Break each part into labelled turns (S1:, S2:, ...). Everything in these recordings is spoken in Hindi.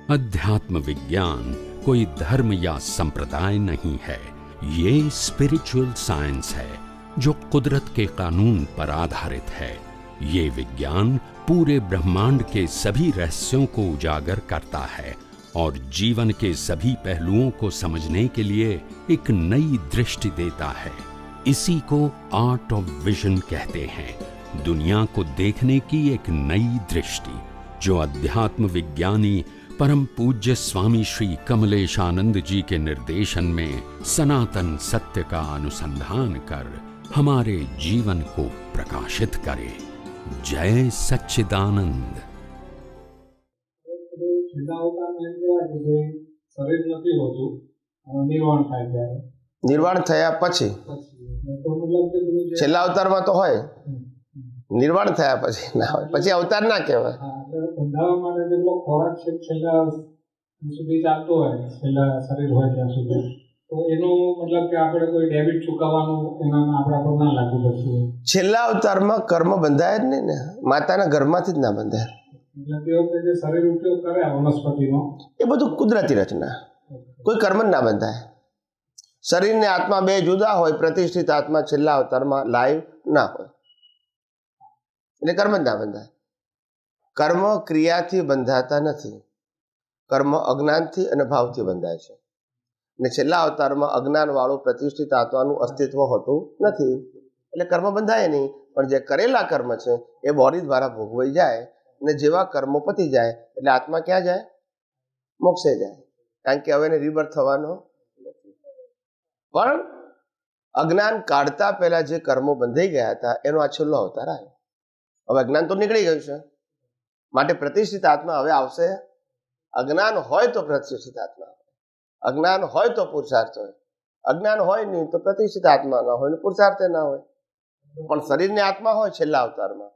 S1: अध्यात्म विज्ञान कोई धर्म या संप्रदाय नहीं है, ये स्पिरिचुअल साइंस है जो कुदरत के कानून पर आधारित है। ये विज्ञान पूरे ब्रह्मांड के सभी रहस्यों को उजागर करता है और जीवन के सभी पहलुओं को समझने के लिए एक नई दृष्टि देता है। इसी को आर्ट ऑफ विजन कहते हैं, दुनिया को देखने की एक नई दृष्टि, जो अध्यात्म विज्ञानी परम पूज्य स्वामी श्री कमलेशानंद जी के निर्देशन में सनातन सत्य का अनुसंधान कर हमारे जीवन को प्रकाशित करे। जय सच्चिदानंद।
S2: निर्वाण थया पछी छेल्ला अवतार में तो होय, निर्वाण थया पछी ना होय, पछी अवतार ना कहेवाय। छेल्ला अवतार में कर्म बंधाय ज नहीं ने, माताना गर्भमांथी ज ना बंधाय। ए बधुं कुदरती रचना, कोई कर्म ज ना बंधाय। शरीर ने आत्मा बे जुदा होय, प्रतिष्ठित आत्मा छेल्ला अवतार में लाइव ना होय, એટલે કર્મ જ ના બંધાય। કર્મ ક્રિયાથી બંધાતા નથી, કર્મ અજ્ઞાનથી અને ભાવથી બંધાય છે। અને છેલ્લા અવતારમાં અજ્ઞાન વાળું પ્રતિષ્ઠિત આત્માનું અસ્તિત્વ હોતું નથી, એટલે કર્મ બંધાય નહીં। પણ જે કરેલા કર્મ છે એ બોડી દ્વારા ભોગવાઈ જાય અને જેવા કર્મો પતી જાય એટલે આત્મા ક્યાં જાય? મોક્ષે જાય, કારણ કે હવે એને રિબર્થ થવાનો નથી। પણ અજ્ઞાન કાઢતા પહેલા જે કર્મો બંધાઈ ગયા હતા એનો આ છેલ્લો અવતાર આવ્યો। હવે અજ્ઞાન તો નીકળી ગયું છે, માટે પ્રતિષ્ઠિત આત્મા હવે આવશે। અજ્ઞાન હોય તો પ્રતિષ્ઠિત આત્મા હોય, અજ્ઞાન હોય તો પુરુષાર્થ હોય, અજ્ઞાન હોય નહીં તો પ્રતિષ્ઠિત આત્મા ના હોય ને પુરુષાર્થ ના હોય। પણ શરીરની આત્મા હોય છેલ્લા અવતારમાં,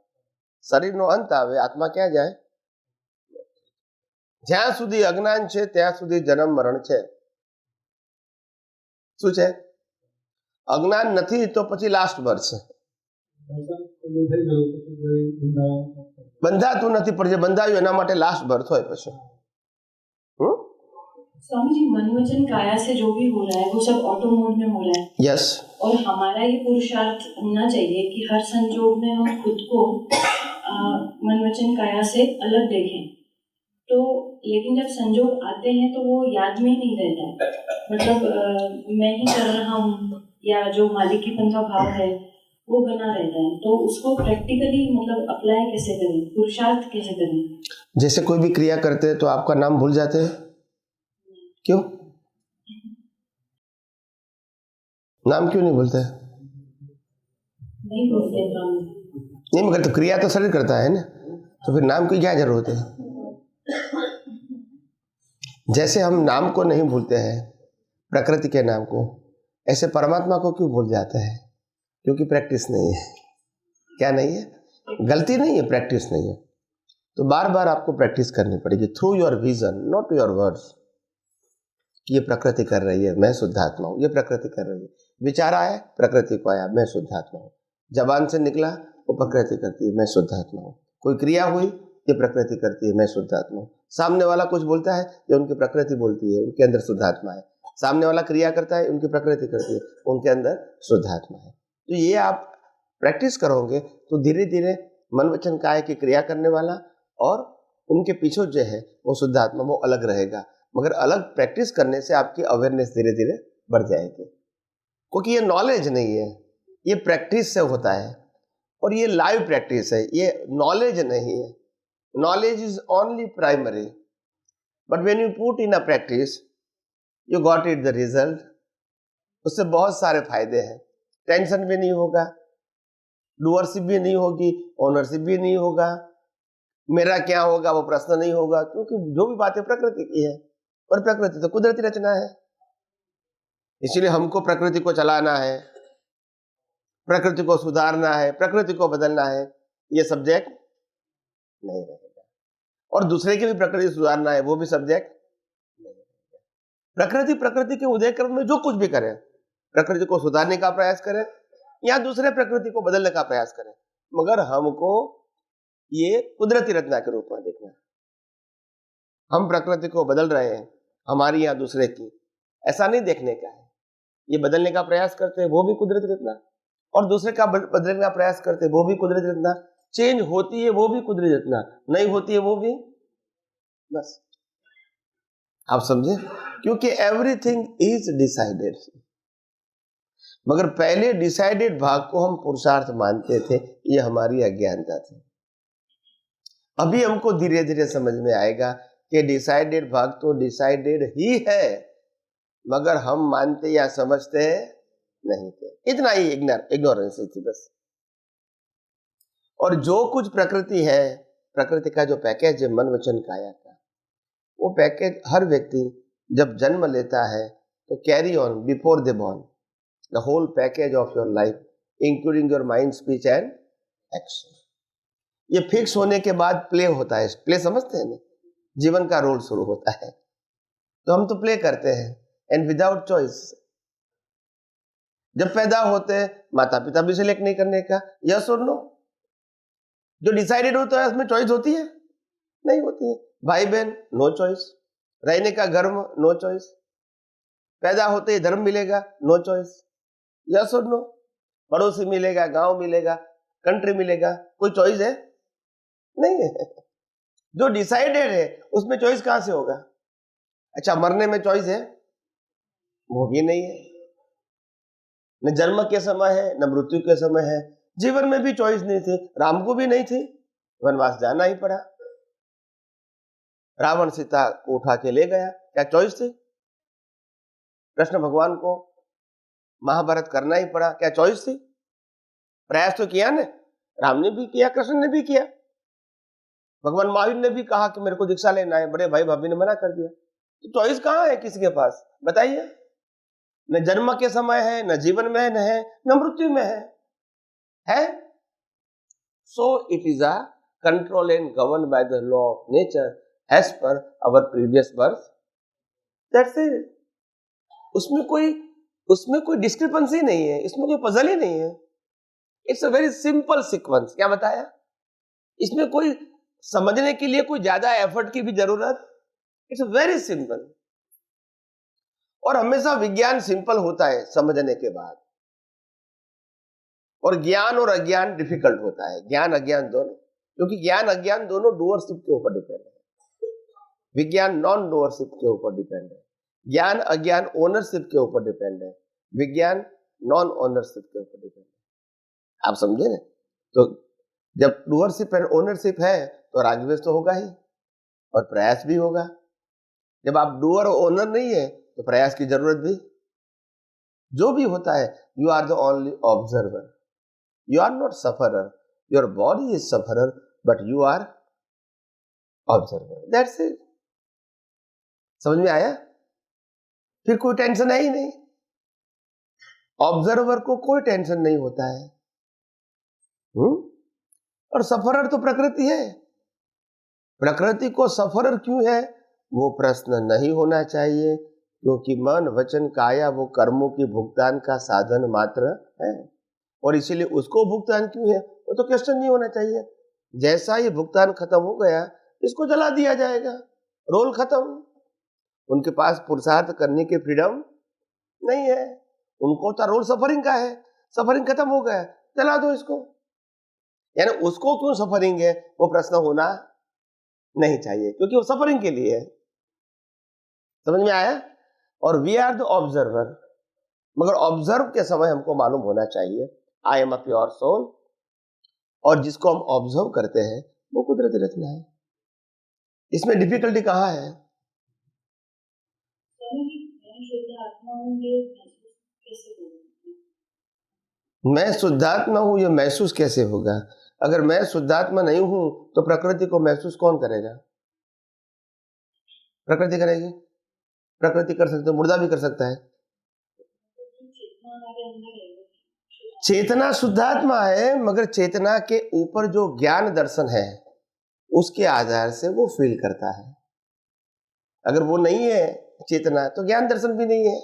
S2: શરીરનો અંત આવે, આત્મા ક્યાં જાય? જ્યાં સુધી અજ્ઞાન છે ત્યાં સુધી જન્મ મરણ છે। શું છે? અજ્ઞાન નથી તો પછી લાસ્ટ બર્થ છે। બંધાતું નથી, પણ જે બંધાયું એના માટે લાસ્ટ બર્થ હોય પછી।
S3: स्वामी जी, मन वचन काया से जो भी हो रहा है वो सब ऑटो मोड में हो रहा है।
S2: यस।
S3: और हमारा ये पुरुषार्थ होना चाहिए कि हर संजोग में हम खुद को मन वचन काया से अलग देखें। तो लेकिन जब संजोग आते हैं तो वो याद में ही नहीं रहता है, मतलब मैं ही कर रहा हूँ या जो मालिकीपन का भाव है वो बना रहता है। तो उसको प्रैक्टिकली मतलब अप्लाई कैसे करें, पुरुषार्थ कैसे करें?
S2: जैसे कोई भी क्रिया करते हैं तो आपका नाम भूल जाते हैं, क्यों? नाम क्यों नहीं भूलते?
S3: नहीं भूलते।
S2: नहीं, मगर तो क्रिया तो शरीर करता है ना, तो फिर नाम की क्या जरूरत है? जैसे हम नाम को नहीं भूलते हैं, प्रकृति के नाम को, ऐसे परमात्मा को क्यों भूल जाते हैं? क्योंकि प्रैक्टिस नहीं है। क्या नहीं है? गलती नहीं है, प्रैक्टिस नहीं है। तो बार बार आपको प्रैक्टिस करनी पड़ेगी through your vision, not your words. ये प्रकृति कर रही है, मैं शुद्ध आत्मा हूँ, ये प्रकृति कर रही है। विचार आया, प्रकृति को आया, मैं शुद्ध आत्मा हूँ। जबान से निकला, वो प्रकृति करती है, मैं शुद्ध आत्मा हूँ। कोई क्रिया हुई, ये प्रकृति करती है, मैं शुद्ध आत्मा हूँ। सामने वाला कुछ बोलता है, ये उनकी प्रकृति बोलती है, उनके अंदर शुद्ध आत्मा है। सामने वाला क्रिया करता है, उनकी प्रकृति करती है, उनके अंदर शुद्ध आत्मा है। तो ये आप प्रैक्टिस करोगे तो धीरे धीरे मन वचन काया की क्रिया करने वाला और उनके पीछे जो है वो शुद्ध आत्मा वो अलग रहेगा। मगर अलग प्रैक्टिस करने से आपकी अवेयरनेस धीरे धीरे बढ़ जाएगी, क्योंकि ये नॉलेज नहीं है, ये प्रैक्टिस से होता है और ये लाइव प्रैक्टिस है, ये नॉलेज नहीं है। Knowledge is only primary, but when you put in a practice you got it the result. उससे बहुत सारे फायदे हैं। टेंशन भी नहीं होगा, डूअरशिप भी नहीं होगी, ओनरशिप भी नहीं होगा, मेरा क्या होगा वो प्रश्न नहीं होगा, क्योंकि जो भी बातें प्रकृति की है और प्रकृति तो कुदरती रचना है। इसलिए हमको प्रकृति को चलाना है, प्रकृति को सुधारना है, प्रकृति को बदलना है, ये सब्जेक्ट नहीं रहेगा। और दूसरे की भी प्रकृति सुधारना है, वो भी सब्जेक्ट नहीं रहेगा। प्रकृति के उदय क्रम में जो कुछ भी करें, प्रकृति को सुधारने का प्रयास करें या दूसरे प्रकृति को बदलने का प्रयास करें, मगर हमको ये कुदरती रचना के रूप में देखना है। हम प्रकृति को बदल रहे हैं, हमारी या दूसरे की, ऐसा नहीं देखने का है। ये बदलने का प्रयास करते हैं वो भी कुदरत रचना, और दूसरे का बदलने का प्रयास करते हैं वो भी कुदरत रचना। चेंज होती है वो भी कुदरत रचना, नहीं होती है वो भी, बस आप समझे, क्योंकि एवरीथिंग इज डिसाइडेड। मगर पहले डिसाइडेड भाग को हम पुरुषार्थ मानते थे, ये हमारी अज्ञानता थी। अभी हमको धीरे धीरे समझ में आएगा कि डिसाइडेड भाग तो डिसाइडेड ही है, मगर हम मानते या समझते नहीं थे। इतना ही इग्नोरेंस थी बस। और जो कुछ प्रकृति है, प्रकृति का जो पैकेज है मन वचन काया का, वो पैकेज हर व्यक्ति जब जन्म लेता है तो carry on before they born the whole package of your life including your mind, speech and action. ये फिक्स होने के बाद प्ले होता है। प्ले समझते हैं ना, जीवन का रोल शुरू होता है, तो हम तो प्ले करते हैं एंड विदाउट चॉइस। जब पैदा होते हैं माता पिता भी सिलेक्ट नहीं करने का, यस और नो। जो डिसाइडेड होता है उसमें चॉइस होती है? नहीं होती है। भाई बहन नो चॉइस, रहने का घर नो चॉइस, पैदा होते ही धर्म मिलेगा नो चॉइस, यस और नो। पड़ोसी मिलेगा, गांव मिलेगा, कंट्री मिलेगा, कोई चॉइस है? नहीं है। जो डिसाइडेड है उसमें चॉइस कहां से होगा? अच्छा, मरने में चॉइस है? वो भी नहीं है। न जन्म के समय है न मृत्यु के समय है। जीवन में भी चॉइस नहीं थी, राम को भी नहीं थी, वनवास जाना ही पड़ा। रावण सीता को उठा के ले गया, क्या चॉइस थी? कृष्ण भगवान को महाभारत करना ही पड़ा, क्या चॉइस थी? प्रयास तो किया ने, राम ने भी किया, कृष्ण ने भी किया। भगवान महावीर ने भी कहा कि मेरे को दीक्षा लेना है, बड़े भाई भाभी ने मना कर दिया। तो चॉइस कहां है किसी के पास? बताइए। न जन्म के समय है, न जीवन में है, न मृत्यु में है? So it is a control and govern by the law of nature as per our previous birth. That's it. उसमें कोई डिस्क्रिपेंसी नहीं है, इसमें कोई पजल ही नहीं है। It's a very simple sequence. क्या बताया? इसमें कोई समझने के लिए कोई ज्यादा एफर्ट की भी जरूरत, इट्स वेरी सिंपल। और हमेशा विज्ञान सिंपल होता है समझने के बाद, और ज्ञान और अज्ञान डिफिकल्ट होता है, ज्ञान अज्ञान दोनों, क्योंकि ज्ञान अज्ञान दोनों डूअरशिप के ऊपर डिपेंड है। विज्ञान नॉन डूअरशिप के ऊपर डिपेंड है, ज्ञान अज्ञान ओनरशिप के ऊपर डिपेंड है, विज्ञान नॉन ओनरशिप के ऊपर डिपेंड है। आप समझे ना? तो जब डूअरशिप एंड ओनरशिप है तो रागद्वेष तो होगा ही, और प्रयास भी होगा। जब आप डूअर और ओनर नहीं है तो प्रयास की जरूरत भी। जो भी होता है, you are the only observer, you are not sufferer. Your body is sufferer but you are observer. That's it. समझ में आया? फिर कोई टेंशन है ही नहीं। ऑब्जर्वर को कोई टेंशन नहीं होता है। और सफरर तो प्रकृति है। प्रकृति को सफरर क्यों है, वो प्रश्न नहीं होना चाहिए, क्योंकि मन वचन काया वो कर्मों की भुगतान का साधन मात्र है। और इसीलिए उसको भुगतान क्यों है वो तो क्वेश्चन नहीं होना चाहिए। जैसा ही भुगतान खत्म हो गया इसको जला दिया जाएगा, रोल खत्म। उनके पास पुरुषार्थ करने की फ्रीडम नहीं है। उनको तो रोल सफरिंग का है, सफरिंग खत्म हो गया, जला दो इसको। यानी उसको क्यों सफरिंग है वो प्रश्न होना नहीं चाहिए, क्योंकि वो सफरिंग के लिए है। समझ में आया? और वी आर द ऑब्जर्वर। मगर ऑब्जर्व के समय हमको मालूम होना चाहिए I am a pure soul, और जिसको हम ऑब्जर्व करते हैं वो कुदरती रचना है। इसमें डिफिकल्टी कहाँ है? मैं शुद्धात्मा हूं ये महसूस कैसे होगा? अगर मैं शुद्धात्मा नहीं हूं तो प्रकृति को महसूस कौन करेगा? प्रकृति करेगी। प्रकृति कर सकते, मुर्दा भी कर सकता है। चेतना शुद्धात्मा है, मगर चेतना के ऊपर जो ज्ञान दर्शन है उसके आधार से वो फील करता है। अगर वो नहीं है चेतना तो ज्ञान दर्शन भी नहीं है,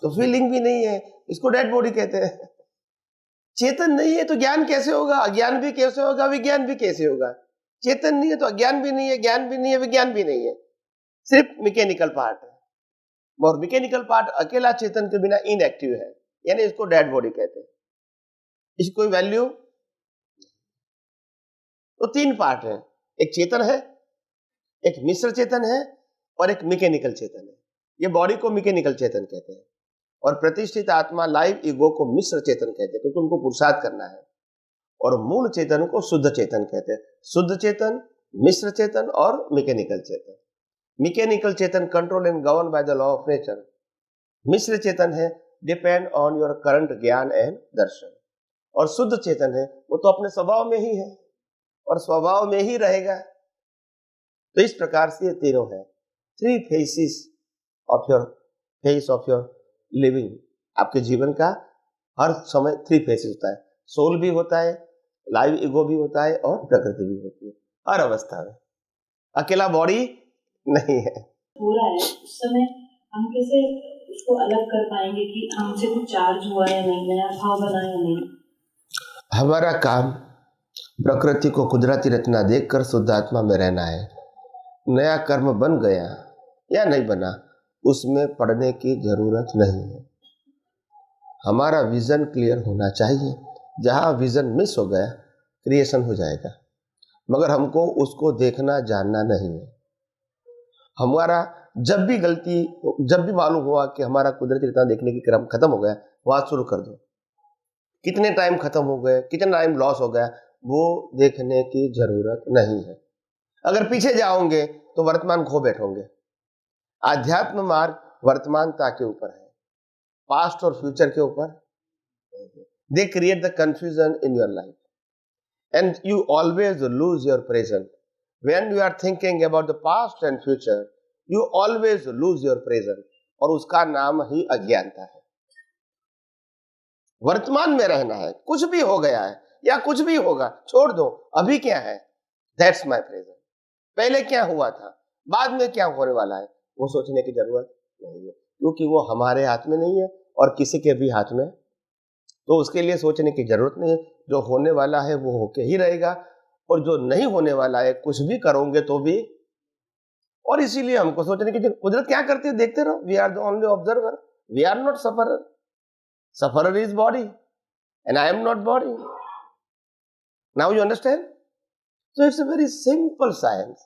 S2: तो फीलिंग भी नहीं है। इसको डेड बॉडी कहते हैं। चेतन नहीं है तो ज्ञान कैसे होगा? अज्ञान भी कैसे होगा? विज्ञान भी कैसे होगा? चेतन नहीं है तो अज्ञान भी नहीं है, ज्ञान भी नहीं है, विज्ञान भी नहीं है। सिर्फ मैकेनिकल पार्ट है, और मैकेनिकल पार्ट अकेला चेतन के बिना इनएक्टिव है, यानी इसको डेड बॉडी कहते हैं। इसकी कोई वैल्यू। तो तीन पार्ट है, एक चेतन है, एक मिश्र चेतन है और एक मैकेनिकल चेतन है। ये बॉडी को मैकेनिकल चेतन कहते हैं और प्रतिष्ठित आत्मा लाइव ईगो को मिश्र चेतन कहते हैं, क्योंकि उनको पुरुषार्थ करना है। और मूल चेतन को शुद्ध चेतन कहते हैं। शुद्ध चेतन, मिश्र चेतन और मैकेनिकल चेतन। मैकेनिकल चेतन control and govern by the law of nature. मिश्र चेतन है डिपेंड ऑन योर करंट ज्ञान एंड दर्शन। और शुद्ध चेतन है वो तो अपने स्वभाव में ही है और स्वभाव में ही रहेगा। तो इस प्रकार से ये तीनों है, three faces of your face of your living. आपके जीवन का हर समय थ्री फेसेस होता है, सोल भी होता है, लाइव ईगो भी होता है और प्रकृति भी होती है, हर अवस्था में। अकेला बॉडी नहीं है।
S3: हो रहा है उस समय हम कैसे उसको अलग कर पाएंगे कि हमसे कुछ चार्ज हुआ या नहीं, नया भाव बना या नहीं?
S2: हमारा काम प्रकृति को कुदरती रचना देखकर शुद्ध आत्मा में रहना है। नया कर्म बन गया या नहीं बना उसमें पढ़ने की जरूरत नहीं है। हमारा विजन क्लियर होना चाहिए। जहां विजन मिस हो गया क्रिएशन हो जाएगा, मगर हमको उसको देखना जानना नहीं है। हमारा जब भी मालूम हुआ कि हमारा कुदरती रचना देखने की क्रम खत्म हो गया, वहां शुरू कर दो। कितने टाइम खत्म हो गए, कितना टाइम लॉस हो गया, वो देखने की जरूरत नहीं है। अगर पीछे जाओगे तो वर्तमान खो बैठोगे। आध्यात्म मार्ग वर्तमानता के ऊपर है, पास्ट और फ्यूचर के ऊपर। They create the confusion in your life and you always lose your present. When you are thinking about the past and future you always lose your present, और उसका नाम ही अज्ञानता है। वर्तमान में रहना है, कुछ भी हो गया है या कुछ भी होगा छोड़ दो, अभी क्या है, दैट्स माय प्रेजेंट। पहले क्या हुआ था, बाद में क्या होने वाला है, वो सोचने की जरूरत नहीं है, क्योंकि वो हमारे हाथ में नहीं है और किसी के भी हाथ में। तो उसके लिए सोचने की जरूरत नहीं है। जो होने वाला है वो होके ही रहेगा, और जो नहीं होने वाला है कुछ भी करोगे तो भी। और इसीलिए हमको सोचने की जरूरत। कुदरत क्या करती है देखते रहो। We are the only observer, we are not sufferer. Sufferer is body and I am not body. Now you understand? So it's a very simple science.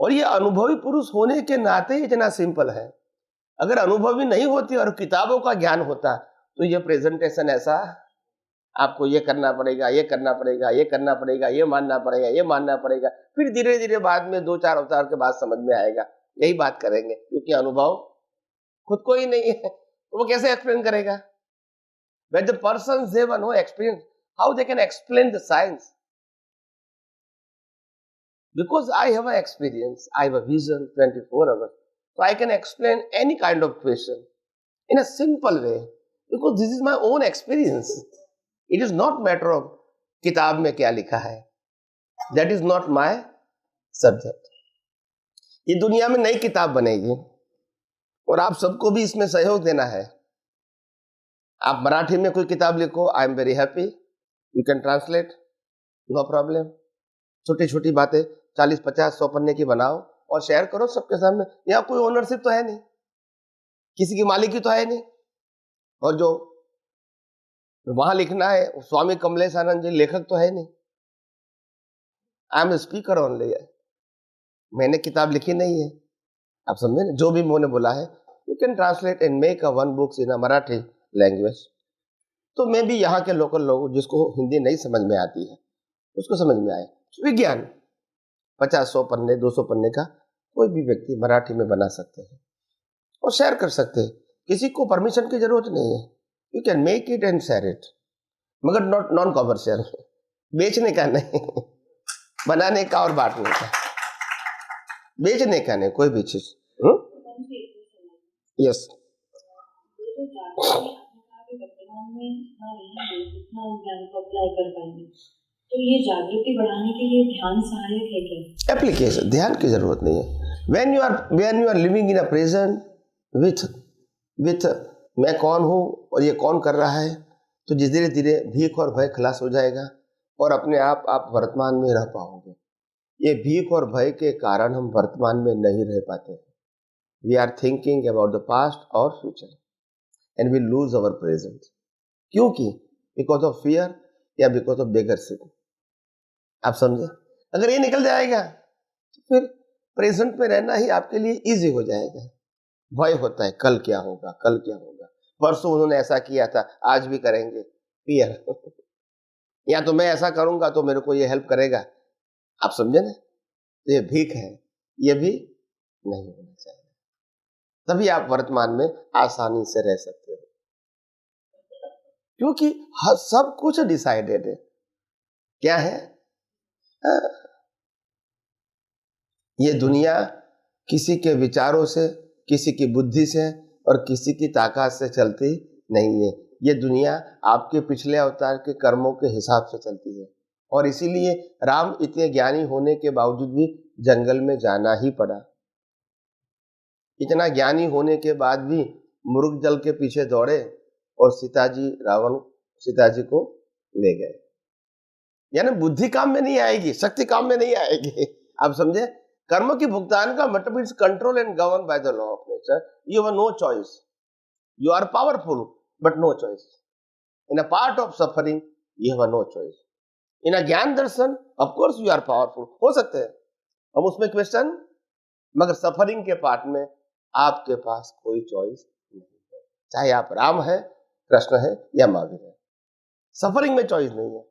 S2: और ये अनुभवी पुरुष होने के नाते इतना सिंपल है। अगर अनुभवी नहीं होती और किताबों का ज्ञान होता तो ये प्रेजेंटेशन ऐसा, आपको ये करना पड़ेगा, ये करना पड़ेगा, ये करना पड़ेगा, ये मानना पड़ेगा, ये मानना पड़ेगा, फिर धीरे धीरे बाद में 2-4 अवतार के बाद समझ में आएगा। यही बात करेंगे, क्योंकि अनुभव खुद को ही नहीं है, वो कैसे एक्सप्लेन करेगा? When the persons they have no experience, how they can explain the science? Because I have an experience, I have a vision 24 hours, so I can explain any kind of question in a simple way, because this is my own experience. It is not matter of किताब में क्या लिखा है. That is not my subject. ये दुनिया में नई किताब बनेगी और आप सबको भी इसमें सहयोग देना है। आप मराठी में कोई किताब लिखो, I am very happy, you can translate, no problem. छोटी छोटी बातें 40, 50, 100 पन्ने की बनाओ और शेयर करो सबके सामने। यहाँ कोई ओनरशिप तो है नहीं, किसी की मालिकी तो है नहीं। और जो वहां लिखना है स्वामी कमलेश आनंद जी लेखक तो है नहीं। आई एम स्पीकर ओनली, मैंने किताब लिखी नहीं है। आप समझे ना? जो भी मैंने बोला है you can translate and make a one books in a Marathi language. तो मैं भी यहाँ के लोकल लोग जिसको हिंदी नहीं समझ में आती है उसको समझ में आए। विज्ञान 50-100 पन्ने 200 पन्ने का कोई भी व्यक्ति मराठी में बना सकते हैं और शेयर कर सकते हैं। किसी को परमिशन की जरूरत नहीं है, you can make it and share it, मगर नॉट नॉन कमर्शियल, बेचने का नहीं, बनाने का और बांटने का, बेचने का नहीं कोई भी चीज। यस,
S3: तो ये जागृति बढ़ाने के लिए ध्यान सहायक है क्या?
S2: एप्लीकेशन, ध्यान की जरूरत नहीं है। When you are living in a present with मैं कौन हूँ और ये कौन कर रहा है, तो धीरे धीरे भीख और भय खलास हो जाएगा और अपने आप वर्तमान में रह पाओगे। ये भीख और भय के कारण हम वर्तमान में नहीं रह पाते। We are thinking about the past और future and we lose our present. क्योंकि बिकॉज ऑफ फियर या बिकॉज ऑफ बेगरशिप। आप समझे? अगर ये निकल जाएगा तो फिर प्रेजेंट में रहना ही आपके लिए इजी हो जाएगा। भय होता है, कल क्या होगा, कल क्या होगा, परसों उन्होंने ऐसा किया था, आज भी करेंगे, फियर। या तो मैं ऐसा करूंगा तो मेरे को ये हेल्प करेगा। आप समझे ना? तो ये भीख है, ये भी नहीं होना चाहिए। तभी आप वर्तमान में आसानी से रह सकते हो, क्योंकि सब कुछ डिसाइडेड है। क्या है? ये दुनिया किसी के विचारों से, किसी की बुद्धि से और किसी की ताकत से चलती नहीं है। ये दुनिया आपके पिछले अवतार के कर्मों के हिसाब से चलती है। और इसीलिए राम इतने ज्ञानी होने के बावजूद भी जंगल में जाना ही पड़ा। इतना ज्ञानी होने के बाद भी मृग जल के पीछे दौड़े और रावण सीता जी को ले गए। यानी बुद्धि काम में नहीं आएगी, शक्ति काम में नहीं आएगी। आप समझे? कर्म की भुगतान का मतलब it's control and govern by the law of nature. You have no choice. You are powerful but no choice. In a part of suffering you have no choice. In a ज्ञान दर्शन of course you are powerful, हो सकते हैं हम उसमें क्वेश्चन, मगर सफरिंग के पार्ट में आपके पास कोई चॉइस नहीं है। चाहे आप राम है, कृष्ण है या महावीर है, सफरिंग में चॉइस नहीं है।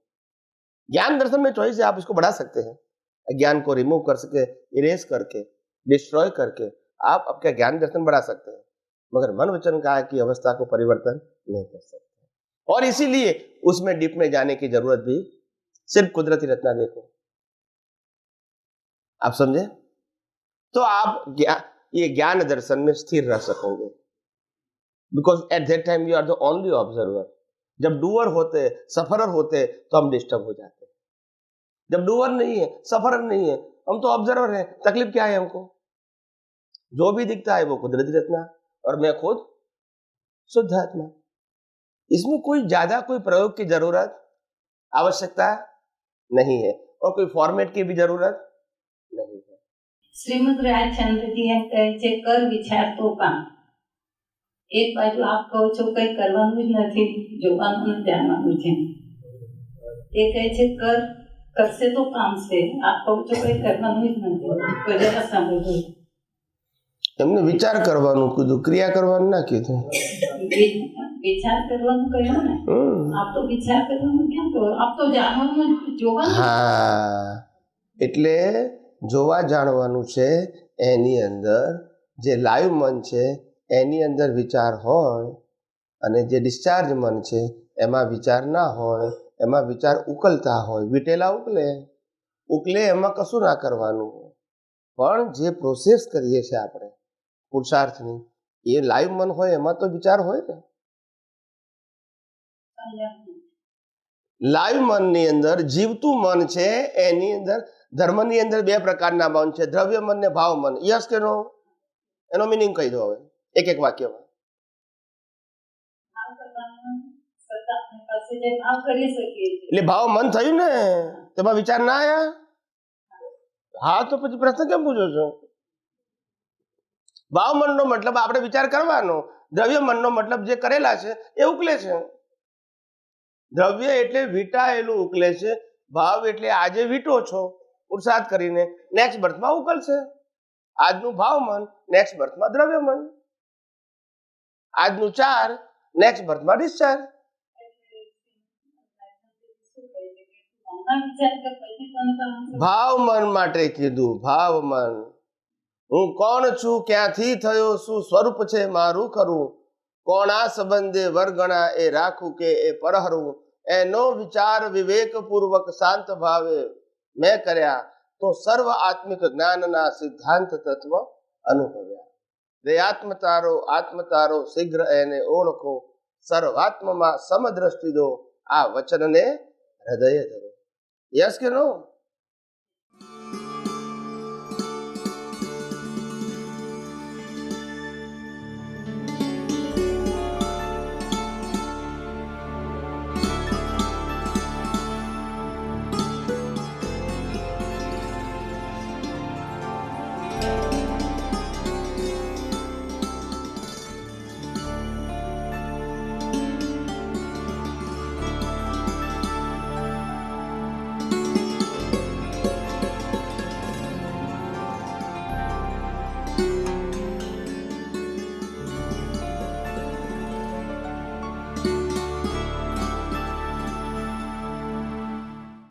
S2: ज्ञान दर्शन में चॉइस है, आप इसको बढ़ा सकते हैं, अज्ञान को रिमूव कर सके, इरेज करके, डिस्ट्रॉय करके आप आपका ज्ञान दर्शन बढ़ा सकते हैं, मगर मन वचन काया की अवस्था को परिवर्तन नहीं कर सकते। और इसीलिए उसमें डीप में जाने की जरूरत भी, सिर्फ कुदरती रचना देखो। आप समझे? तो आप ये ज्ञान दर्शन में स्थिर रह सकोगे, because at that time you are the only observer. जब डूअर होते, सफरर होते तो हम डिस्टर्ब हो जाते। जब डूअर नहीं है, सफरर नहीं है, हम तो ऑब्जर्वर हैं, तकलीफ क्या है हमको? जो भी दिखता है वो कुदरती रचना और मैं खुद शुद्ध आत्मा। इसमें कोई ज्यादा कोई प्रयोग की जरूरत, आवश्यकता नहीं है और कोई फॉर्मेट की भी जरूरत नहीं है।
S4: શ્રીમદ રાજચંદ્રજી એમ કહે છે, કર વિચાર તો કામ। એક બાજુ આપ કહો છો કંઈ કરવાનું જ નથી, જોવાનું ને જાણવાનું છે। એ કહે છે કર કરશે તો કામ છે, આપ કહો છો કંઈ કરવાનું જ નથી, તો જરા સાંભળજો।
S2: તમને વિચાર કરવાનું કીધું, ક્રિયા કરવાનું ના કીધું।
S4: વિચાર કરવાનું કહ્યું ને, આપ તો વિચાર કરવાનું ક્યાં કહો, આપ તો જાણવાનું જોવાનું।
S2: હા, એટલે જોવા જાણવાનું છે। એની અંદર જે લાઈવ મન છે એની અંદર વિચાર હોય, અને જે ડિસ્ચાર્જ મન છે એમાં વિચાર ના હોય, એમાં વિચાર ઉકલતા હોય। વીટેલા ઉકલે એમાં કશું ના કરવાનું હોય, પણ જે પ્રોસેસ કરીએ છીએ આપણે પુરુષાર્થની, એ લાઈવ મન હોય એમાં તો વિચાર હોય ને। લાઈવ મનની અંદર જીવતું મન છે, એની અંદર ધર્મની અંદર બે પ્રકારના મન છે, દ્રવ્ય મન ને ભાવ મન। યસ કે નો? એનો મીનિંગ કહી દો હવે એક એક વાક્યમાં। એટલે ભાવ મન થયું ને, તેમાં વિચાર ના આયા? હા, તો પછી પ્રશ્ન કેમ પૂછો છો? ભાવ મનનો મતલબ આપણે વિચાર કરવાનો, દ્રવ્ય મનનો મતલબ જે કરેલા છે એ ઉકલે છે। દ્રવ્ય એટલે વીટાયેલું ઉકલે છે, ભાવ એટલે આજે વીટો છો પુરુષાર્થ કરીને, નેક્સ્ટ બર્થમાં ઉકલશે। આજનું ભાવ મન, નેક્સ્ટ બર્થમાં દ્રવ્ય મન। આજનું ચાર, નેક્સ્ટ બર્થમાં ડિસ્ચાર્જ। ભાવ મન માટે કીધું, ભાવ મન। હું કોણ છું, ક્યાંથી થયો, શું સ્વરૂપ છે મારું ખરું, કોણા સંબંધે વર્ગણા એ રાખું કે એ પરહરું, એનો વિચાર વિવેક પૂર્વક શાંત ભાવે મેં કર્યા, તો સર્વ આત્મિક જ્ઞાનના સિદ્ધાંત તત્વ અનુભવ્યા। રે આત્મતારો શીઘ્ર એને ઓળખો, સર્વાત્મમાં સમદ્રષ્ટિ દો, આ વચનને હૃદય ધરો। યસ કે નો?